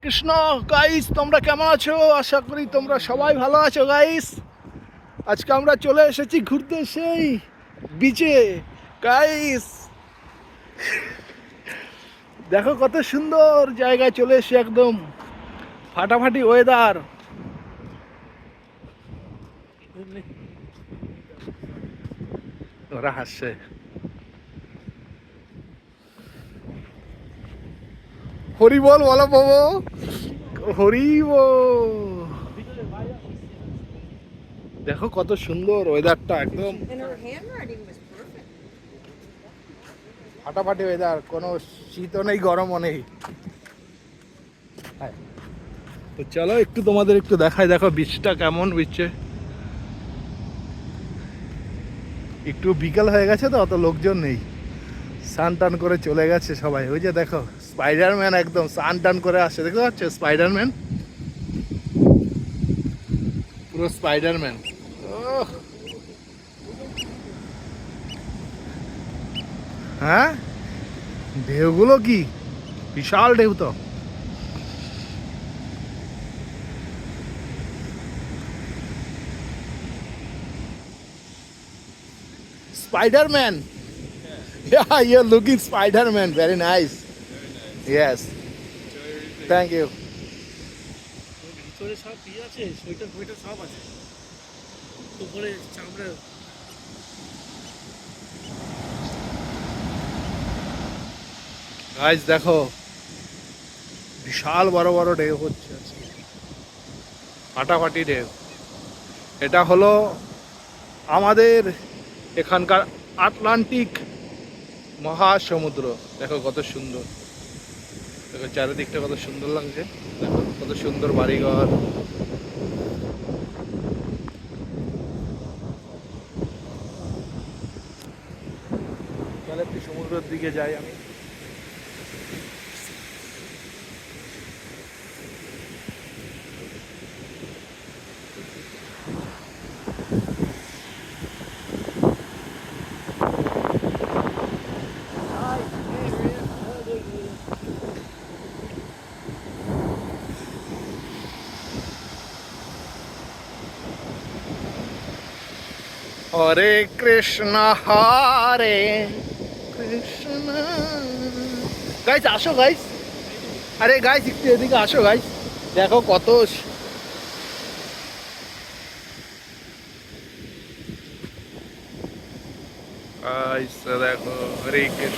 Krishna guys, তোমরা কেমন আছো? আশা করি তোমরা সবাই ভালো আছো গাইস। আজকে আমরা চলে এসেছি ঘুরতে সেই বিচে গাইস। দেখো কত সুন্দর জায়গায় চলে এসেছি, একদম ফাটাফাটি ওয়েদার। ওরা হাসছে। হরি বল, বলো বাবু, হরি বল। দেখো কত সুন্দর ওয়েদারটা, একদম ফাটাফাটি ওয়েদার, কোনো শীতও নেই গরমও নেই। তো চলো একটু তোমাদের একটু দেখাই, দেখো বিচটা কেমন। বিচে একটু বিকাল হয়ে গেছে তো অত লোকজন নেই, স্নান টান করে চলে গেছে সবাই। ওই যে দেখো স্পাইডারম্যান একদম স্নান টান করে আসছে, দেখতে পাচ্ছ স্পাইডারম্যান, পুরো স্পাইডারম্যান। হ্যাঁ, ঢেউগুলো কি বিশাল ঢেউ তো। Spider-Man. Yeah, you're looking Spider-Man. Very nice. Yes. Thank you. ভিতরে সব ইয়ে আছে, সোয়েটার ফোয়েটার সব আছে উপরে চামড়া। গাইস দেখো বিশাল বড় বড় ঢেউ হচ্ছে, ফাটাফাটি ঢেউ। এটা হলো আমাদের এখানকার আটলান্টিক মহাসমুদ্র। দেখো কত সুন্দর, দেখো চারিদিকটা কত সুন্দর লাগছে, দেখো কত সুন্দর বাড়িঘর। তাহলে একটু সমুদ্রের দিকে যাই আমি। হরে কৃষ্ণ হরে কৃষ্ণ। গাইস আসো গাইস, আরে গাইস একটু এদিকে আসো গাইস, দেখো কত গাইস, দেখো হরে কৃষ্ণ।